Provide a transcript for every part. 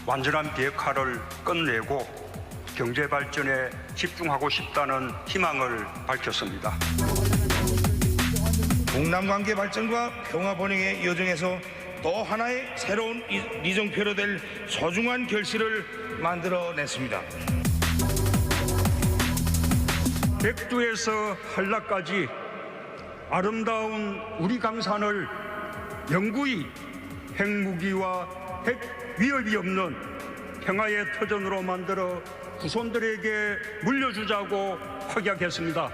완전한 비핵화를 끝내고 경제 발전에 집중하고 싶다는 희망을 밝혔습니다. 동남 관계 발전과 평화 번영의 여정에서 또 하나의 새로운 이정표로 될 소중한 결실을 만들어냈습니다. 백두에서 한라까지 아름다운 우리 강산을 영구히 핵무기와 핵 위협이 없는 평화의 터전으로 만들어 후손들에게 물려주자고 확약했습니다.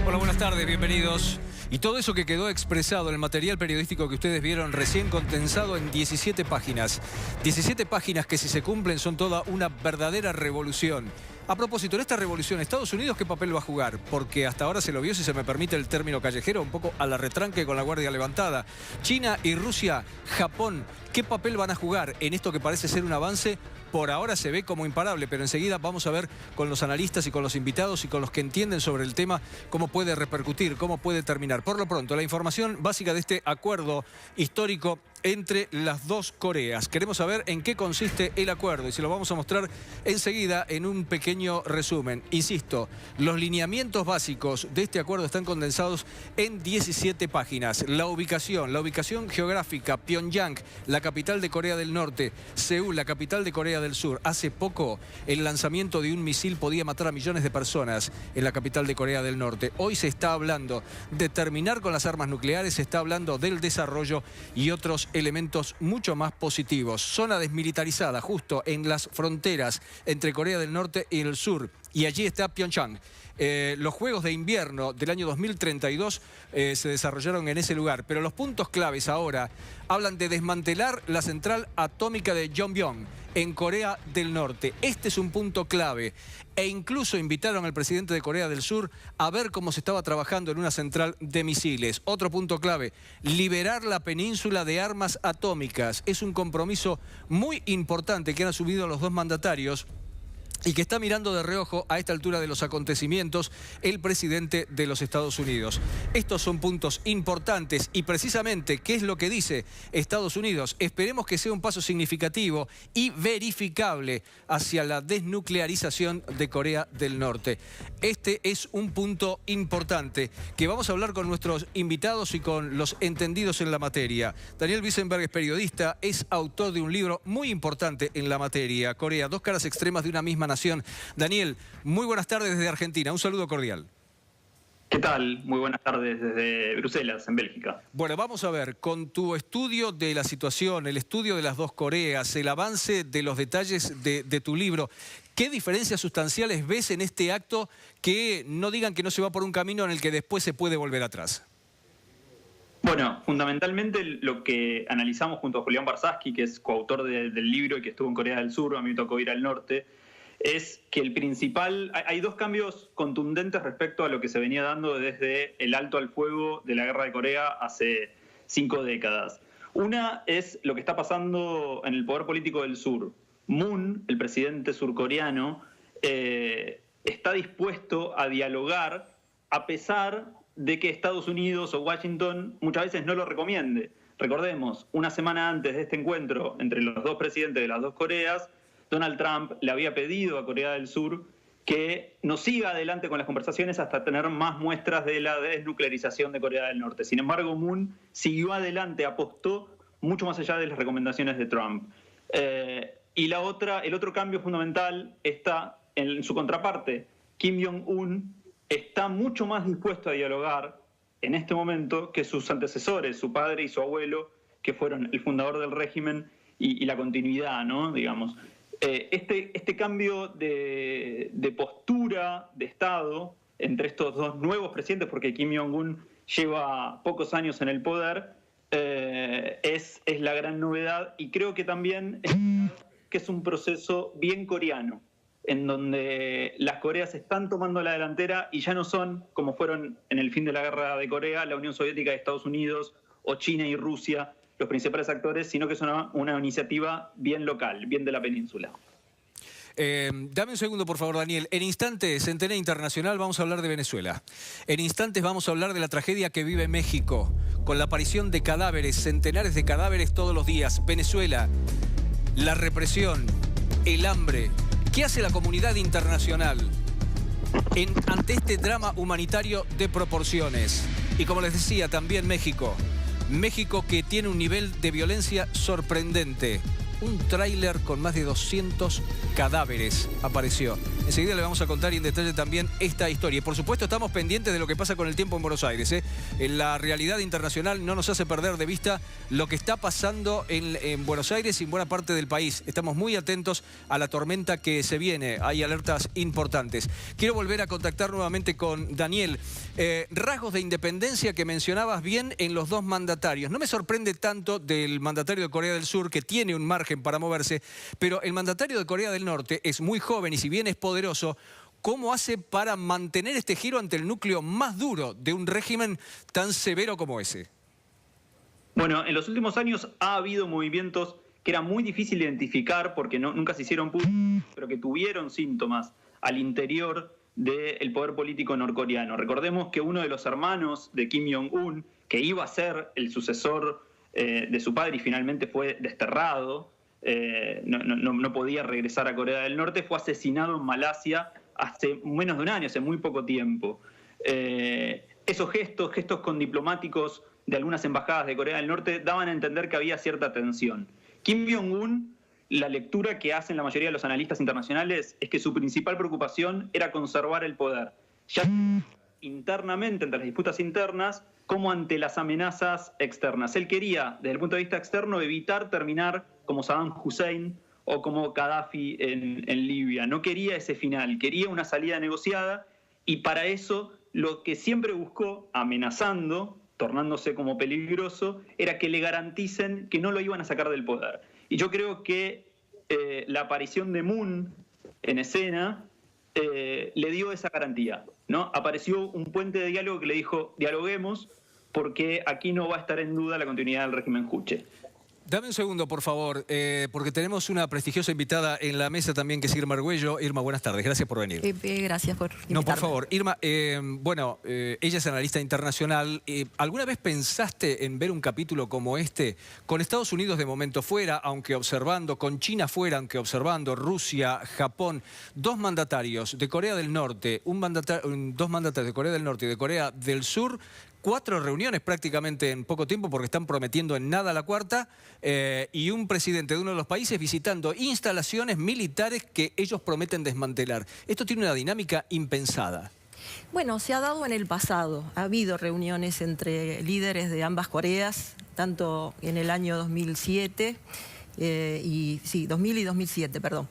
Hola, buenas tardes, bienvenidos. Y todo eso que quedó expresado en el material periodístico que ustedes vieron recién, condensado en 17 páginas. 17 páginas que, si se cumplen, son toda una verdadera revolución. A propósito, en esta revolución, ¿Estados Unidos qué papel va a jugar? Porque hasta ahora se lo vio, si se me permite el término callejero, un poco a la retranque con la guardia levantada. China y Rusia, Japón, ¿qué papel van a jugar en esto que parece ser un avance? Por ahora se ve como imparable, pero enseguida vamos a ver con los analistas y con los invitados y con los que entienden sobre el tema cómo puede repercutir, cómo puede terminar. Por lo pronto, la información básica de este acuerdo histórico entre las dos Coreas. Queremos saber en qué consiste el acuerdo y se lo vamos a mostrar enseguida en un pequeño resumen. Insisto, los lineamientos básicos de este acuerdo están condensados en 17 páginas. La ubicación geográfica, Pyongyang, la capital de Corea del Norte, Seúl, la capital de Corea del Sur. Hace poco el lanzamiento de un misil podía matar a millones de personas en la capital de Corea del Norte. Hoy se está hablando de terminar con las armas nucleares, se está hablando del desarrollo y otros elementos mucho más positivos. Zona desmilitarizada justo en las fronteras entre Corea del Norte y el sur. Y allí está Pyeongchang. Los Juegos de Invierno del año 2032 se desarrollaron en ese lugar. Pero los puntos claves ahora hablan de desmantelar la central atómica de Yongbyon en Corea del Norte. Este es un punto clave. E incluso invitaron al presidente de Corea del Sur a ver cómo se estaba trabajando en una central de misiles. Otro punto clave, liberar la península de armas atómicas. Es un compromiso muy importante que han asumido los dos mandatarios y que está mirando de reojo a esta altura de los acontecimientos el presidente de los Estados Unidos. Estos son puntos importantes y precisamente, ¿qué es lo que dice Estados Unidos? Esperemos que sea un paso significativo y verificable hacia la desnuclearización de Corea del Norte. Este es un punto importante que vamos a hablar con nuestros invitados y con los entendidos en la materia. Daniel Wiesenberg es periodista, es autor de un libro muy importante en la materia, Corea, dos caras extremas de una misma nación. Daniel, muy buenas tardes desde Argentina, un saludo cordial. ¿Qué tal? Muy buenas tardes desde Bruselas, en Bélgica. Bueno, vamos a ver, con tu estudio de la situación, el estudio de las dos Coreas, el avance de los detalles de tu libro, ¿qué diferencias sustanciales ves en este acto que no digan que no se va por un camino en el que después se puede volver atrás? Bueno, fundamentalmente lo que analizamos junto a Julián Barsaski, que es coautor del libro y que estuvo en Corea del Sur, a mí me tocó ir al norte, es que el principal... Hay dos cambios contundentes respecto a lo que se venía dando desde el alto al fuego de la Guerra de Corea hace 5 décadas. Una es lo que está pasando en el poder político del sur. Moon, el presidente surcoreano, está dispuesto a dialogar a pesar de que Estados Unidos o Washington muchas veces no lo recomiende. Recordemos, una semana antes de este encuentro entre los dos presidentes de las dos Coreas, Donald Trump le había pedido a Corea del Sur que no siga adelante con las conversaciones hasta tener más muestras de la desnuclearización de Corea del Norte. Sin embargo, Moon siguió adelante, apostó mucho más allá de las recomendaciones de Trump. Y el otro cambio fundamental está en su contraparte. Kim Jong-un está mucho más dispuesto a dialogar en este momento que sus antecesores, su padre y su abuelo, que fueron el fundador del régimen y la continuidad, ¿no? Digamos. Este cambio de postura de Estado entre estos dos nuevos presidentes, porque Kim Jong-un lleva pocos años en el poder, es la gran novedad, y creo que también que es un proceso bien coreano. en donde las Coreas están tomando la delantera y ya no son, como fueron en el fin de la guerra de Corea, la Unión Soviética, Estados Unidos o China y Rusia los principales actores, sino que es una iniciativa bien local, bien de la península. Dame un segundo, por favor, Daniel. En instantes, en TN Internacional, vamos a hablar de Venezuela. En instantes vamos a hablar de la tragedia que vive México, con la aparición de cadáveres, centenares de cadáveres todos los días. Venezuela, la represión, el hambre. ¿Qué hace la comunidad internacional ante este drama humanitario de proporciones? Y como les decía, también México. México, que tiene un nivel de violencia sorprendente. Un tráiler con más de 200 cadáveres apareció. Enseguida le vamos a contar y en detalle también esta historia. Y por supuesto estamos pendientes de lo que pasa con el tiempo en Buenos Aires. En la realidad internacional no nos hace perder de vista lo que está pasando en Buenos Aires y en buena parte del país. Estamos muy atentos a la tormenta que se viene. Hay alertas importantes. Quiero volver a contactar nuevamente con Daniel. Rasgos de independencia que mencionabas bien en los dos mandatarios. No me sorprende tanto del mandatario de Corea del Sur, que tiene un margen para moverse, pero el mandatario de Corea del Norte es muy joven y si bien es poderoso, ¿cómo hace para mantener este giro ante el núcleo más duro de un régimen tan severo como ese? Bueno, en los últimos años ha habido movimientos que era muy difícil identificar porque nunca se hicieron públicos, pero que tuvieron síntomas al interior del poder político norcoreano. Recordemos que uno de los hermanos de Kim Jong-un, que iba a ser el sucesor de su padre y finalmente fue desterrado, no podía regresar a Corea del Norte, fue asesinado en Malasia hace menos de un año, hace muy poco tiempo. Esos gestos con diplomáticos de algunas embajadas de Corea del Norte daban a entender que había cierta tensión. Kim Jong-un, la lectura que hacen la mayoría de los analistas internacionales es que su principal preocupación era conservar el poder, ya internamente, entre las disputas internas, como ante las amenazas externas. Él quería, desde el punto de vista externo, evitar terminar como Saddam Hussein o como Gaddafi en Libia. No quería ese final, quería una salida negociada y para eso lo que siempre buscó, amenazando, tornándose como peligroso, era que le garanticen que no lo iban a sacar del poder. Y yo creo que la aparición de Moon en escena le dio esa garantía, ¿no? Apareció un puente de diálogo que le dijo, dialoguemos, porque aquí no va a estar en duda la continuidad del régimen Juche. Dame un segundo, por favor, porque tenemos una prestigiosa invitada en la mesa también, que es Irma Argüello. Irma, buenas tardes, gracias por venir. Gracias por invitarme. No, por favor. Irma, ella es analista internacional. ¿Alguna vez pensaste en ver un capítulo como este, con Estados Unidos de momento fuera, aunque observando, con China fuera, aunque observando, Rusia, Japón, dos mandatarios de Corea del Norte, dos mandatarios de Corea del Norte y de Corea del Sur, 4 reuniones prácticamente en poco tiempo porque están prometiendo en nada la cuarta, y un presidente de uno de los países visitando instalaciones militares que ellos prometen desmantelar? Esto tiene una dinámica impensada. Bueno, se ha dado en el pasado. Ha habido reuniones entre líderes de ambas Coreas, tanto en el año 2007, 2000 y 2007, perdón.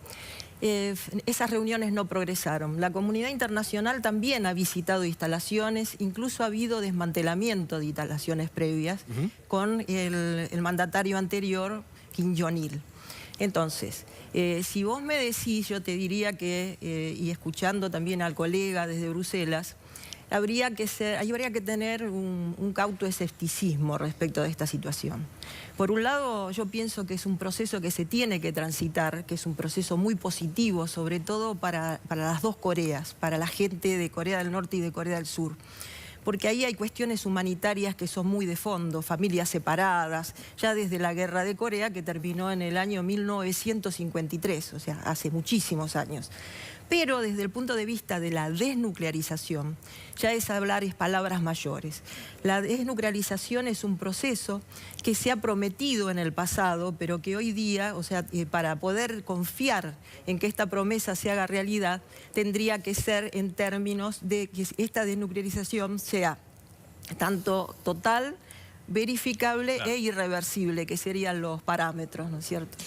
Esas reuniones no progresaron. La comunidad internacional también ha visitado instalaciones, incluso ha habido desmantelamiento de instalaciones previas con el mandatario anterior, Kim Jong-il. Entonces, si vos me decís, yo te diría que, y escuchando también al colega desde Bruselas, habría que tener un cauto escepticismo respecto de esta situación. Por un lado, yo pienso que es un proceso que se tiene que transitar, que es un proceso muy positivo, sobre todo para las dos Coreas, para la gente de Corea del Norte y de Corea del Sur. Porque ahí hay cuestiones humanitarias que son muy de fondo, familias separadas, ya desde la guerra de Corea, que terminó en el año 1953, o sea, hace muchísimos años. Pero desde el punto de vista de la desnuclearización, ya es palabras mayores. La desnuclearización es un proceso que se ha prometido en el pasado, pero que hoy día, o sea, para poder confiar en que esta promesa se haga realidad, tendría que ser en términos de que esta desnuclearización sea tanto total, verificable e irreversible, que serían los parámetros, ¿no es cierto?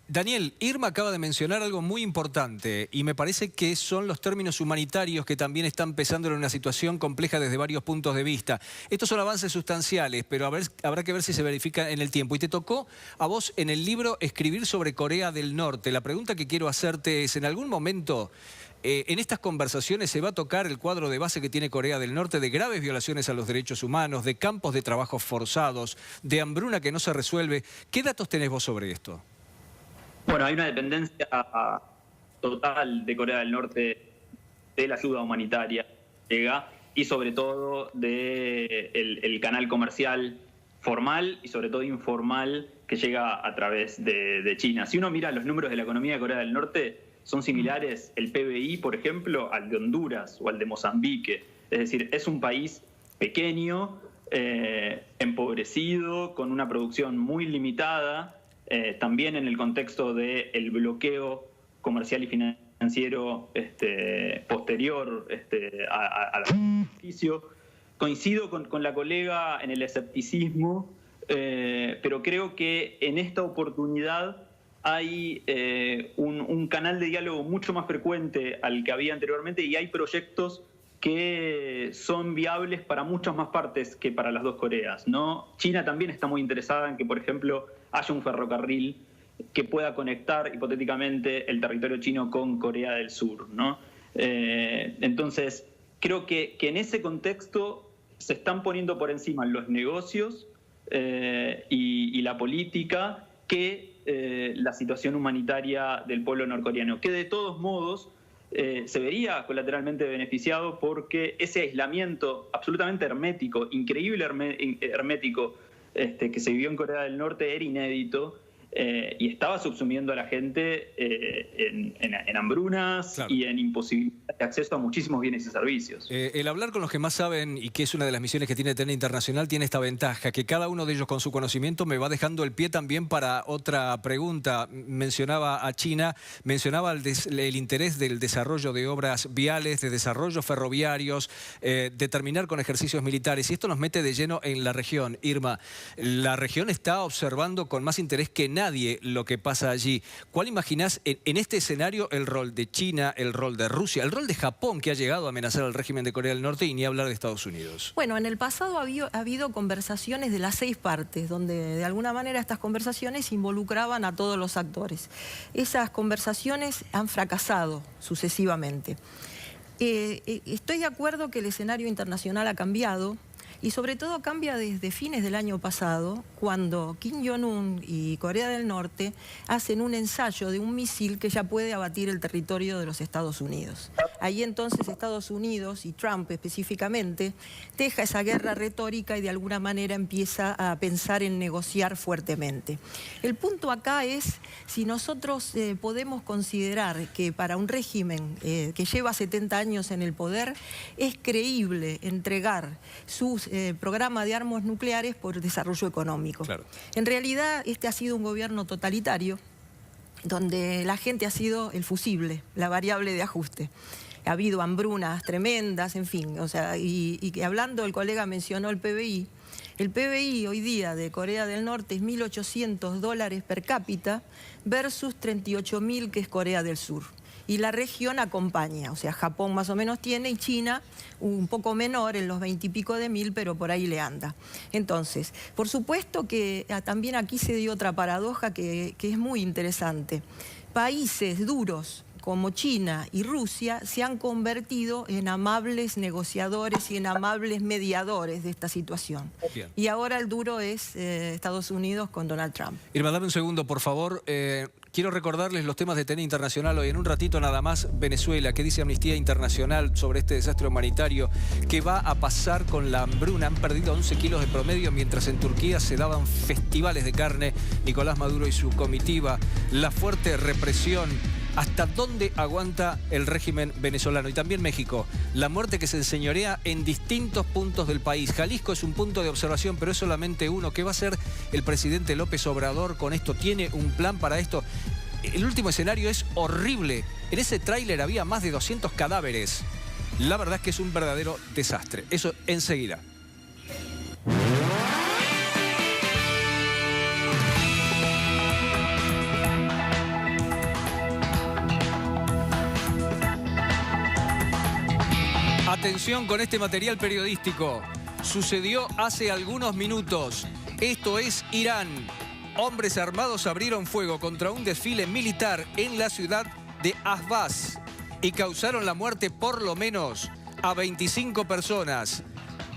Daniel, Irma acaba de mencionar algo muy importante y me parece que son los términos humanitarios que también están pesando en una situación compleja desde varios puntos de vista. Estos son avances sustanciales, pero habrá que ver si se verifica en el tiempo. Y te tocó a vos en el libro escribir sobre Corea del Norte. La pregunta que quiero hacerte es, ¿en algún momento en estas conversaciones se va a tocar el cuadro de base que tiene Corea del Norte de graves violaciones a los derechos humanos, de campos de trabajo forzados, de hambruna que no se resuelve? ¿Qué datos tenés vos sobre esto? Bueno, hay una dependencia total de Corea del Norte de la ayuda humanitaria que llega y sobre todo del canal comercial formal y sobre todo informal que llega a través de China. Si uno mira los números de la economía de Corea del Norte, son similares el PBI, por ejemplo, al de Honduras o al de Mozambique. Es decir, es un país pequeño, empobrecido, con una producción muy limitada, también en el contexto del bloqueo comercial y financiero posterior al armisticio. Coincido con la colega en el escepticismo, pero creo que en esta oportunidad hay un canal de diálogo mucho más frecuente al que había anteriormente y hay proyectos que son viables para muchas más partes que para las dos Coreas, ¿no? China también está muy interesada en que, por ejemplo, haya un ferrocarril que pueda conectar hipotéticamente el territorio chino con Corea del Sur, ¿no? Entonces, creo que en ese contexto se están poniendo por encima los negocios y la política que la situación humanitaria del pueblo norcoreano, que de todos modos se vería colateralmente beneficiado porque ese aislamiento absolutamente hermético, increíble hermético, que se vivió en Corea del Norte era inédito y estaba subsumiendo a la gente en hambrunas, claro, y en imposibilidad de acceso a muchísimos bienes y servicios. El hablar con los que más saben, y que es una de las misiones que tiene TEN Internacional, tiene esta ventaja, que cada uno de ellos con su conocimiento me va dejando el pie también para otra pregunta. Mencionaba a China, mencionaba el interés del desarrollo de obras viales, de desarrollo ferroviarios, de terminar con ejercicios militares, y esto nos mete de lleno en la región. Irma, la región está observando con más interés que nadie lo que pasa allí. ¿Cuál imaginás en este escenario el rol de China, el rol de Rusia, el rol de Japón, que ha llegado a amenazar al régimen de Corea del Norte, y ni hablar de Estados Unidos? Bueno, en el pasado ha habido conversaciones de las 6 partes, donde de alguna manera estas conversaciones involucraban a todos los actores. Esas conversaciones han fracasado sucesivamente. Estoy de acuerdo que el escenario internacional ha cambiado, y sobre todo cambia desde fines del año pasado, cuando Kim Jong-un y Corea del Norte hacen un ensayo de un misil que ya puede abatir el territorio de los Estados Unidos. Ahí entonces Estados Unidos y Trump específicamente deja esa guerra retórica y de alguna manera empieza a pensar en negociar fuertemente. El punto acá es si nosotros podemos considerar que para un régimen que lleva 70 años en el poder es creíble entregar sus programa de armas nucleares por desarrollo económico. Claro. En realidad, este ha sido un gobierno totalitario, donde la gente ha sido el fusible, la variable de ajuste. Ha habido hambrunas tremendas, en fin, o sea, y hablando, el colega mencionó el PBI. El PBI hoy día de Corea del Norte es $1.800 per cápita versus 38.000 que es Corea del Sur. Y la región acompaña, o sea, Japón más o menos tiene y China un poco menor, en los 20 y pico de mil, pero por ahí le anda. Entonces, por supuesto que también aquí se dio otra paradoja que es muy interesante. Países duros como China y Rusia se han convertido en amables negociadores y en amables mediadores de esta situación. Bien. Y ahora el duro es Estados Unidos con Donald Trump. Irma, dame un segundo, por favor. Quiero recordarles los temas de TEN Internacional hoy. En un ratito nada más, Venezuela. ¿Qué dice Amnistía Internacional sobre este desastre humanitario? ¿Qué va a pasar con la hambruna? Han perdido 11 kilos de promedio, mientras en Turquía se daban festivales de carne. Nicolás Maduro y su comitiva. La fuerte represión. ¿Hasta dónde aguanta el régimen venezolano? Y también México. La muerte que se enseñorea en distintos puntos del país. Jalisco es un punto de observación, pero es solamente uno. ¿Qué va a hacer el presidente López Obrador con esto? ¿Tiene un plan para esto? El último escenario es horrible. En ese tráiler había más de 200 cadáveres. La verdad es que es un verdadero desastre. Eso enseguida. Atención con este material periodístico. Sucedió hace algunos minutos. Esto es Irán. Hombres armados abrieron fuego contra un desfile militar en la ciudad de Ahvaz y causaron la muerte por lo menos a 25 personas.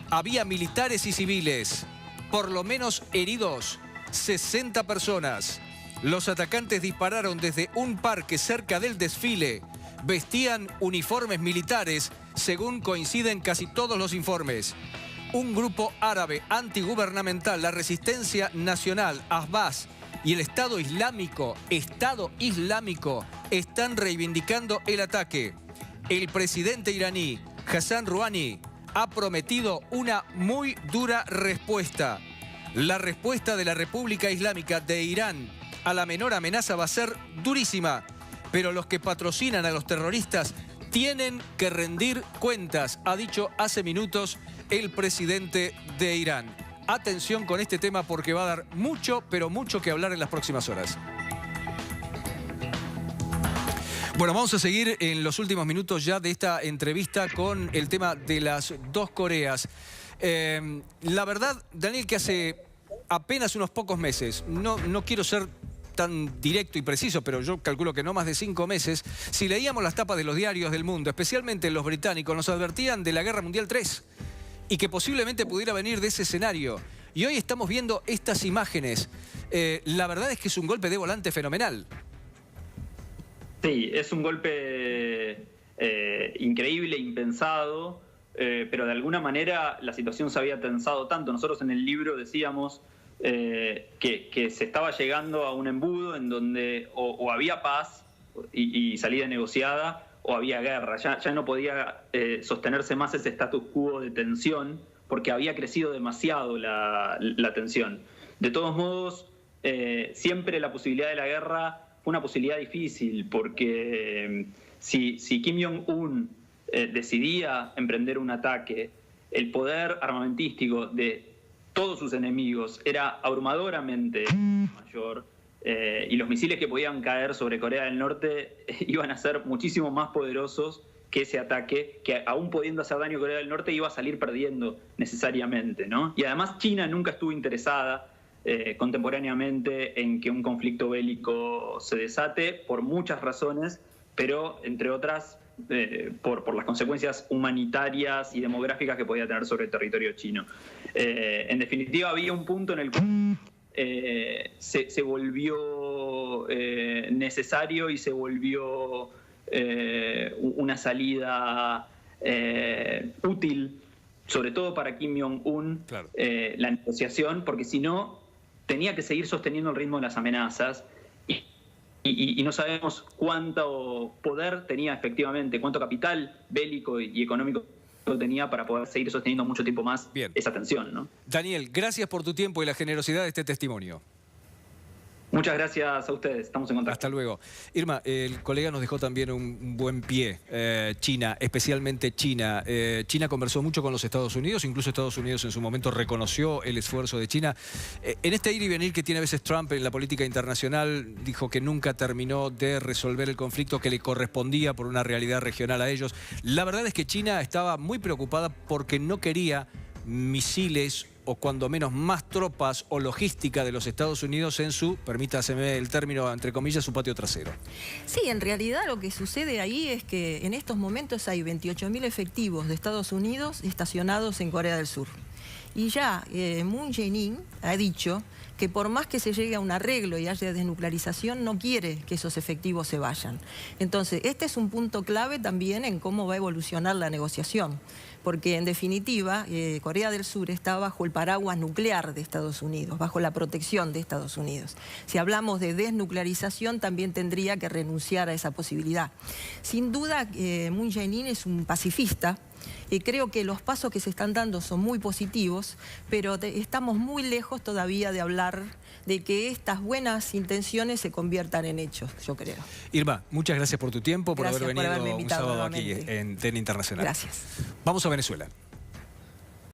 Había militares y civiles. Por lo menos heridos 60 personas. Los atacantes dispararon desde un parque cerca del desfile. Vestían uniformes militares, según coinciden casi todos los informes. Un grupo árabe antigubernamental, la Resistencia Nacional, Ahvaz, y el Estado Islámico, están reivindicando el ataque. El presidente iraní, Hassan Rouhani, ha prometido una muy dura respuesta. La respuesta de la República Islámica de Irán a la menor amenaza va a ser durísima, pero los que patrocinan a los terroristas tienen que rendir cuentas, ha dicho hace minutos el presidente de Irán. Atención con este tema porque va a dar mucho, pero mucho que hablar en las próximas horas. Bueno, vamos a seguir en los últimos minutos ya de esta entrevista con el tema de las dos Coreas. La verdad, Daniel, que hace apenas unos pocos meses, no quiero ser tan directo y preciso, pero yo calculo que no más de 5 meses, si leíamos las tapas de los diarios del mundo, especialmente los británicos, nos advertían de la Guerra Mundial III y que posiblemente pudiera venir de ese escenario. Y hoy estamos viendo estas imágenes. La verdad es que es un golpe de volante fenomenal. Sí, es un golpe increíble, impensado, pero de alguna manera la situación se había tensado tanto. Nosotros en el libro decíamos que se estaba llegando a un embudo en donde o había paz y salida negociada o había guerra. Ya no podía sostenerse más ese status quo de tensión porque había crecido demasiado la tensión. De todos modos, siempre la posibilidad de la guerra fue una posibilidad difícil porque si Kim Jong-un decidía emprender un ataque, el poder armamentístico de todos sus enemigos era abrumadoramente mayor y los misiles que podían caer sobre Corea del Norte iban a ser muchísimo más poderosos que ese ataque, que aún pudiendo hacer daño a Corea del Norte iba a salir perdiendo necesariamente, ¿no? Y además China nunca estuvo interesada contemporáneamente en que un conflicto bélico se desate por muchas razones, pero entre otras por las consecuencias humanitarias y demográficas que podía tener sobre el territorio chino. En definitiva, había un punto en el que se volvió necesario y se volvió una salida útil, sobre todo para Kim Jong-un, Claro. La negociación, porque si no, tenía que seguir sosteniendo el ritmo de las amenazas y no sabemos cuánto poder tenía efectivamente, cuánto capital bélico y económico tenía para poder seguir sosteniendo mucho tiempo más Bien. esa tensión, ¿no? Daniel, gracias por tu tiempo y la generosidad de este testimonio. Muchas gracias a ustedes, estamos en contacto. Hasta luego. Irma, el colega nos dejó también un buen pie. China, especialmente China. China conversó mucho con los Estados Unidos, incluso Estados Unidos en su momento reconoció el esfuerzo de China. En este ir y venir que tiene a veces Trump en la política internacional, dijo que nunca terminó de resolver el conflicto que le correspondía por una realidad regional a ellos. La verdad es que China estaba muy preocupada porque no quería misiles o cuando menos más tropas o logística de los Estados Unidos en su, permítaseme el término, entre comillas, su patio trasero. Sí, en realidad lo que sucede ahí es que en estos momentos hay 28.000 efectivos de Estados Unidos estacionados en Corea del Sur. Y ya Moon Jae-in ha dicho que por más que se llegue a un arreglo y haya desnuclearización, no quiere que esos efectivos se vayan. Entonces, este es un punto clave también en cómo va a evolucionar la negociación. Porque, en definitiva, Corea del Sur está bajo el paraguas nuclear de Estados Unidos, bajo la protección de Estados Unidos. Si hablamos de desnuclearización, también tendría que renunciar a esa posibilidad. Sin duda, Moon Jae-in es un pacifista. Creo que los pasos que se están dando son muy positivos, pero estamos muy lejos todavía de hablar de que estas buenas intenciones se conviertan en hechos, yo creo. Irma, muchas gracias por tu tiempo, por Gracias haber por venido haberme un invitado sábado aquí nuevamente. en TN Internacional. Gracias. Vamos a Venezuela.